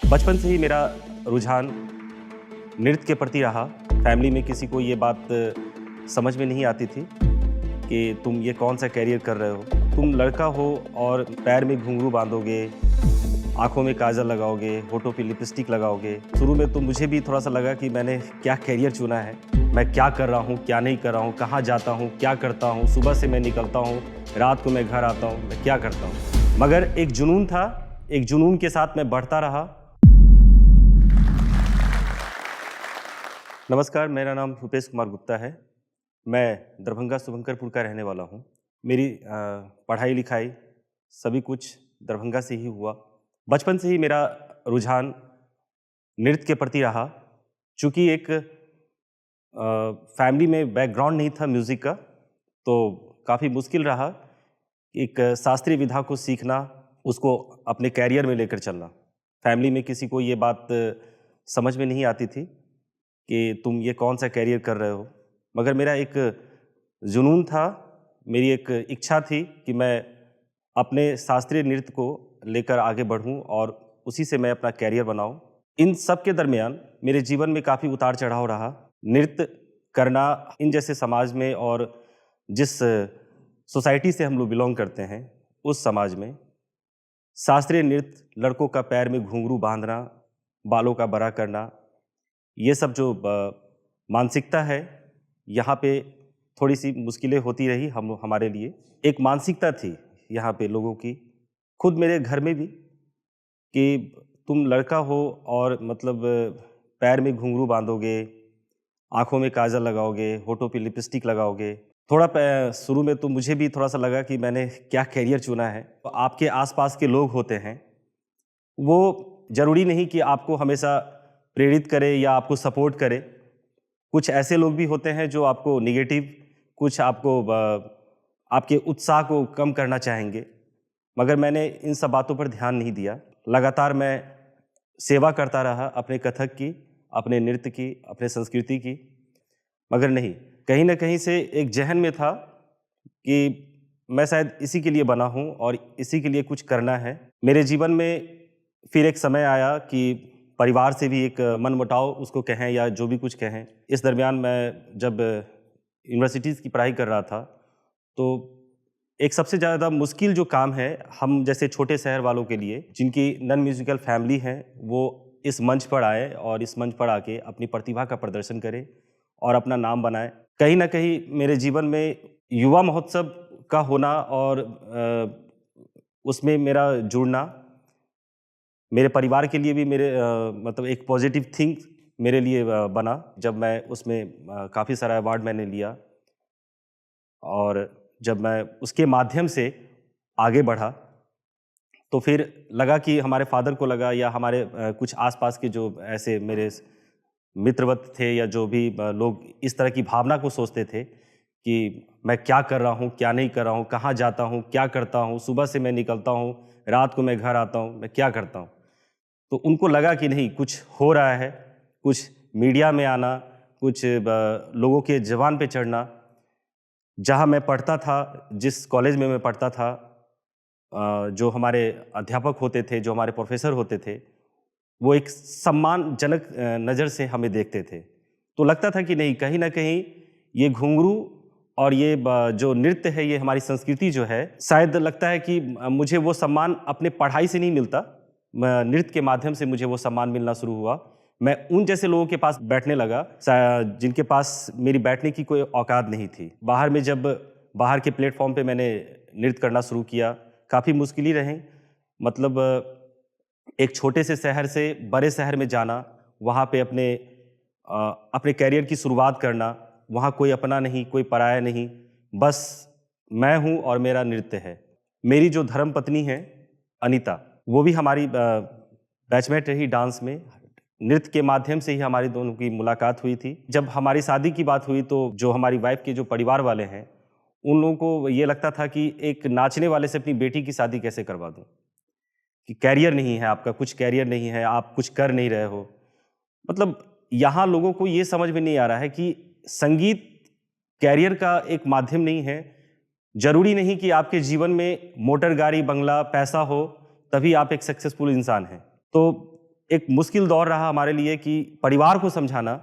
बचपन से ही मेरा रुझान नृत्य के प्रति रहा। फैमिली में किसी को ये बात समझ में नहीं आती थी कि तुम ये कौन सा करियर कर रहे हो। तुम लड़का हो और पैर में घुंघरू बांधोगे, आँखों में काजल लगाओगे, होठों पे लिपस्टिक लगाओगे। शुरू में तो मुझे भी थोड़ा सा लगा कि मैंने क्या करियर चुना है, मैं क्या कर रहा हूँ, क्या नहीं कर रहा हूँ, कहाँ जाता हूँ, क्या करता हूँ। सुबह से मैं निकलता हूँ, रात को मैं घर आता हूँ, मैं क्या करता हूँ। मगर एक जुनून था, एक जुनून के साथ मैं बढ़ता रहा। नमस्कार, मेरा नाम रुपेश कुमार गुप्ता है। मैं दरभंगा शुभंकरपुर का रहने वाला हूँ। मेरी पढ़ाई लिखाई सभी कुछ दरभंगा से ही हुआ। बचपन से ही मेरा रुझान नृत्य के प्रति रहा। चूँकि एक फैमिली में बैकग्राउंड नहीं था म्यूज़िक का, तो काफ़ी मुश्किल रहा एक शास्त्रीय विधा को सीखना, उसको अपने कैरियर में लेकर चलना। फैमिली में किसी को ये बात समझ में नहीं आती थी कि तुम ये कौन सा करियर कर रहे हो। मगर मेरा एक जुनून था, मेरी एक इच्छा थी कि मैं अपने शास्त्रीय नृत्य को लेकर आगे बढ़ूं और उसी से मैं अपना करियर बनाऊं। इन सब के दरमियान मेरे जीवन में काफ़ी उतार चढ़ाव रहा। नृत्य करना इन जैसे समाज में और जिस सोसाइटी से हम लोग बिलोंग करते हैं, उस समाज में शास्त्रीय नृत्य, लड़कों का पैर में घुंघरू बांधना, बालों का बड़ा करना, ये सब जो मानसिकता है, यहाँ पे थोड़ी सी मुश्किलें होती रही हमारे लिए। एक मानसिकता थी यहाँ पे लोगों की, खुद मेरे घर में भी, कि तुम लड़का हो और मतलब पैर में घुंघरू बांधोगे, आँखों में काजल लगाओगे, होठों पे लिपस्टिक लगाओगे। थोड़ा शुरू में तो मुझे भी थोड़ा सा लगा कि मैंने क्या करियर चुना है। तो आपके आसपास के लोग होते हैं, वो ज़रूरी नहीं कि आपको हमेशा प्रेरित करे या आपको सपोर्ट करे। कुछ ऐसे लोग भी होते हैं जो आपको नेगेटिव, कुछ आपको आपके उत्साह को कम करना चाहेंगे। मगर मैंने इन सब बातों पर ध्यान नहीं दिया। लगातार मैं सेवा करता रहा अपने कथक की, अपने नृत्य की, अपने संस्कृति की। मगर नहीं, कहीं ना कहीं से एक जहन में था कि मैं शायद इसी के लिए बना हूँ और इसी के लिए कुछ करना है। मेरे जीवन में फिर एक समय आया कि परिवार से भी एक मनमुटाव उसको कहें या जो भी कुछ कहें। इस दरमियान मैं जब यूनिवर्सिटीज़ की पढ़ाई कर रहा था, तो एक सबसे ज़्यादा मुश्किल जो काम है हम जैसे छोटे शहर वालों के लिए, जिनकी नॉन म्यूजिकल फैमिली है, वो इस मंच पर आए और इस मंच पर आके अपनी प्रतिभा का प्रदर्शन करें और अपना नाम बनाए। कहीं ना कहीं मेरे जीवन में युवा महोत्सव का होना और उसमें मेरा जुड़ना मेरे परिवार के लिए भी मेरे मतलब एक पॉजिटिव थिंक मेरे लिए बना। जब मैं उसमें काफ़ी सारा अवार्ड मैंने लिया और जब मैं उसके माध्यम से आगे बढ़ा, तो फिर लगा कि हमारे फादर को लगा या हमारे कुछ आसपास के जो ऐसे मेरे मित्रवत थे या जो भी लोग इस तरह की भावना को सोचते थे कि मैं क्या कर रहा हूँ, क्या नहीं कर रहा हूँ, कहाँ जाता हूँ, क्या करता हूँ, सुबह से मैं निकलता हूँ, रात को मैं घर आता हूँ, मैं क्या करता हूँ। तो उनको लगा कि नहीं, कुछ हो रहा है, कुछ मीडिया में आना, कुछ लोगों के ज़बान पे चढ़ना। जहाँ मैं पढ़ता था, जिस कॉलेज में मैं पढ़ता था, जो हमारे अध्यापक होते थे, जो हमारे प्रोफेसर होते थे, वो एक सम्मानजनक नज़र से हमें देखते थे। तो लगता था कि नहीं, कहीं ना कहीं ये घुंघरू और ये जो नृत्य है, ये हमारी संस्कृति जो है, शायद लगता है कि मुझे वो सम्मान अपने पढ़ाई से नहीं मिलता, नृत्य के माध्यम से मुझे वो सम्मान मिलना शुरू हुआ। मैं उन जैसे लोगों के पास बैठने लगा जिनके पास मेरी बैठने की कोई औकात नहीं थी। बाहर में जब बाहर के प्लेटफॉर्म पे मैंने नृत्य करना शुरू किया, काफ़ी मुश्किल ही रहे। मतलब एक छोटे से शहर से बड़े शहर में जाना, वहाँ पे अपने कैरियर की शुरुआत करना, वहाँ कोई अपना नहीं, कोई पराया नहीं, बस मैं हूँ और मेरा नृत्य है। मेरी जो धर्मपत्नी है अनीता, वो भी हमारी बैचमेट रही डांस में। नृत्य के माध्यम से ही हमारी दोनों की मुलाकात हुई थी। जब हमारी शादी की बात हुई, तो जो हमारी वाइफ के जो परिवार वाले हैं, उन लोगों को ये लगता था कि एक नाचने वाले से अपनी बेटी की शादी कैसे करवा दूं, कि कैरियर नहीं है आपका, कुछ कैरियर नहीं है, आप कुछ कर नहीं रहे हो। मतलब यहाँ लोगों को ये समझ में नहीं आ रहा है कि संगीत कैरियर का एक माध्यम नहीं है। जरूरी नहीं कि आपके जीवन में मोटर गाड़ी, बंगला, पैसा हो तभी आप एक सक्सेसफुल इंसान हैं। तो एक मुश्किल दौर रहा हमारे लिए कि परिवार को समझाना,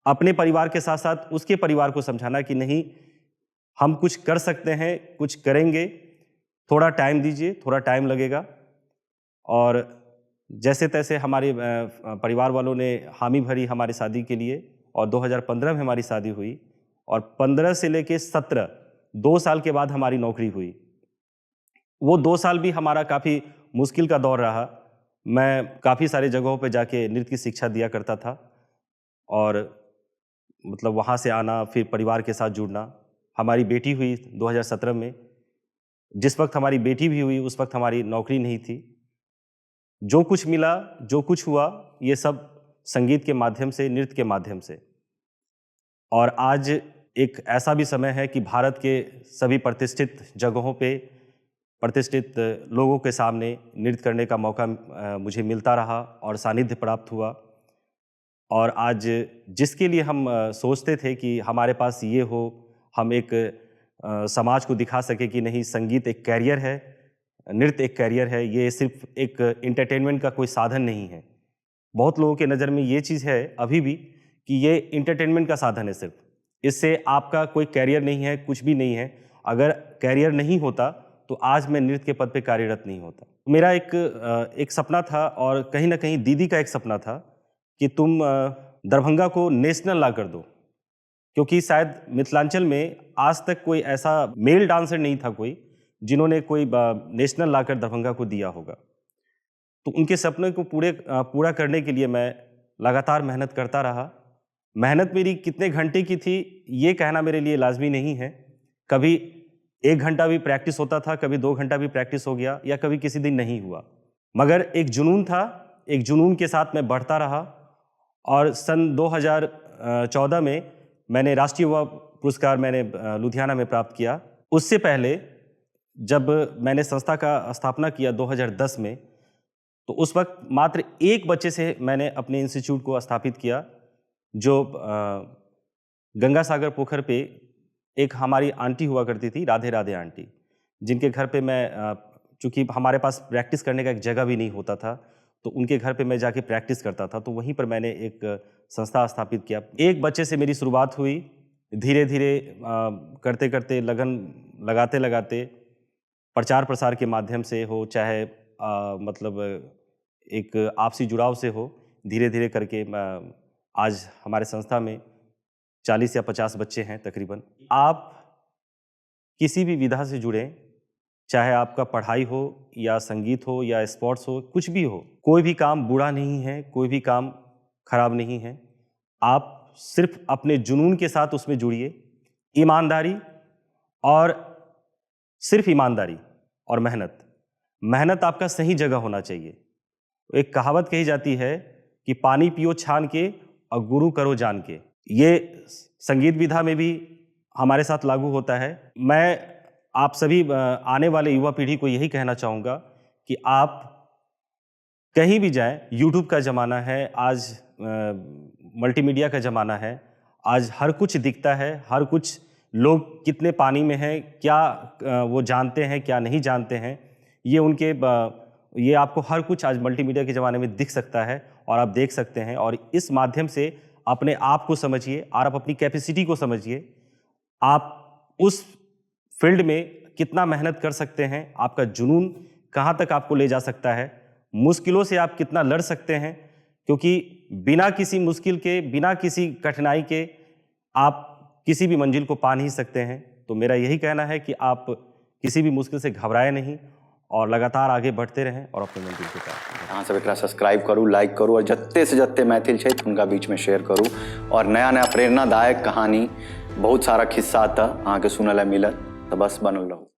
अपने परिवार के साथ साथ उसके परिवार को समझाना कि नहीं, हम कुछ कर सकते हैं, कुछ करेंगे, थोड़ा टाइम दीजिए, थोड़ा टाइम लगेगा। और जैसे तैसे हमारे परिवार वालों ने हामी भरी हमारी शादी के लिए, और 2015 में हमारी शादी हुई, और 15 से लेके 17 2 साल के बाद हमारी नौकरी हुई। वो 2 साल भी हमारा काफ़ी मुश्किल का दौर रहा। मैं काफ़ी सारे जगहों पे जाके नृत्य की शिक्षा दिया करता था, और मतलब वहाँ से आना, फिर परिवार के साथ जुड़ना। हमारी बेटी हुई 2017 में। जिस वक्त हमारी बेटी भी हुई उस वक्त हमारी नौकरी नहीं थी। जो कुछ मिला, जो कुछ हुआ, ये सब संगीत के माध्यम से, नृत्य के माध्यम से। और आज एक ऐसा भी समय है कि भारत के सभी प्रतिष्ठित जगहों पे, प्रतिष्ठित लोगों के सामने नृत्य करने का मौका मुझे मिलता रहा और सानिध्य प्राप्त हुआ। और आज जिसके लिए हम सोचते थे कि हमारे पास ये हो, हम एक समाज को दिखा सके कि नहीं, संगीत एक कैरियर है, नृत्य एक कैरियर है, ये सिर्फ एक एंटरटेनमेंट का कोई साधन नहीं है। बहुत लोगों के नज़र में ये चीज़ है अभी भी कि ये एंटरटेनमेंट का साधन है सिर्फ, इससे आपका कोई कैरियर नहीं है, कुछ भी नहीं है। अगर कैरियर नहीं होता तो आज मैं नृत्य के पद पे कार्यरत नहीं होता। मेरा एक सपना था, और कहीं ना कहीं दीदी का एक सपना था कि तुम दरभंगा को नेशनल ला कर दो, क्योंकि शायद मिथिलांचल में आज तक कोई ऐसा मेल डांसर नहीं था कोई जिन्होंने कोई नेशनल लाकर दरभंगा को दिया होगा। तो उनके सपने को पूरा करने के लिए मैं लगातार मेहनत करता रहा। मेहनत मेरी कितने घंटे की थी ये कहना मेरे लिए लाजमी नहीं है। कभी 1 घंटा भी प्रैक्टिस होता था, कभी 2 घंटा भी प्रैक्टिस हो गया, या कभी किसी दिन नहीं हुआ, मगर एक जुनून था, एक जुनून के साथ मैं बढ़ता रहा। और सन 2014 में मैंने राष्ट्रीय युवा पुरस्कार मैंने लुधियाना में प्राप्त किया। उससे पहले जब मैंने संस्था का स्थापना किया 2010 में, तो उस वक्त मात्र एक बच्चे से मैंने अपने इंस्टीट्यूट को स्थापित किया, जो गंगा सागर पोखर पे एक हमारी आंटी हुआ करती थी, राधे राधे आंटी, जिनके घर पे मैं, चूँकि हमारे पास प्रैक्टिस करने का एक जगह भी नहीं होता था, तो उनके घर पे मैं जाके प्रैक्टिस करता था। तो वहीं पर मैंने एक संस्था स्थापित किया। एक बच्चे से मेरी शुरुआत हुई, धीरे धीरे करते करते, लगन लगाते लगाते, प्रचार प्रसार के माध्यम से हो, चाहे मतलब एक आपसी जुड़ाव से हो, धीरे धीरे करके आज हमारे संस्था में 40 या 50 बच्चे हैं तकरीबन। आप किसी भी विधा से जुड़ें, चाहे आपका पढ़ाई हो या संगीत हो या स्पोर्ट्स हो, कुछ भी हो, कोई भी काम बुरा नहीं है, कोई भी काम खराब नहीं है। आप सिर्फ अपने जुनून के साथ उसमें जुड़िए, ईमानदारी, और सिर्फ ईमानदारी और मेहनत आपका सही जगह होना चाहिए। एक कहावत कही जाती है कि पानी पियो छान के और गुरु करो जान के। ये संगीत विधा में भी हमारे साथ लागू होता है। मैं आप सभी आने वाले युवा पीढ़ी को यही कहना चाहूँगा कि आप कहीं भी जाएं, यूट्यूब का ज़माना है आज, मल्टीमीडिया का ज़माना है आज, हर कुछ दिखता है, हर कुछ लोग कितने पानी में हैं, क्या वो जानते हैं, क्या नहीं जानते हैं, ये आपको हर कुछ आज मल्टीमीडिया के ज़माने में दिख सकता है और आप देख सकते हैं। और इस माध्यम से अपने आप को समझिए और आप अपनी कैपेसिटी को समझिए, आप उस फील्ड में कितना मेहनत कर सकते हैं, आपका जुनून कहाँ तक आपको ले जा सकता है, मुश्किलों से आप कितना लड़ सकते हैं, क्योंकि बिना किसी मुश्किल के, बिना किसी कठिनाई के आप किसी भी मंजिल को पा नहीं सकते हैं। तो मेरा यही कहना है कि आप किसी भी मुश्किल से घबराए नहीं और लगातार आगे बढ़ते रहें और अपने मंजिल को पाएं। अहाँ सब एकरा सब्सक्राइब करूँ, लाइक करूँ और जत्ते से जत्ते मैथिल छै उनका बीच में शेयर करूँ। और नया नया प्रेरणादायक कहानी, बहुत सारा खिस्सा अहाँ के सुनल मिलत, तो बस बनल रहू।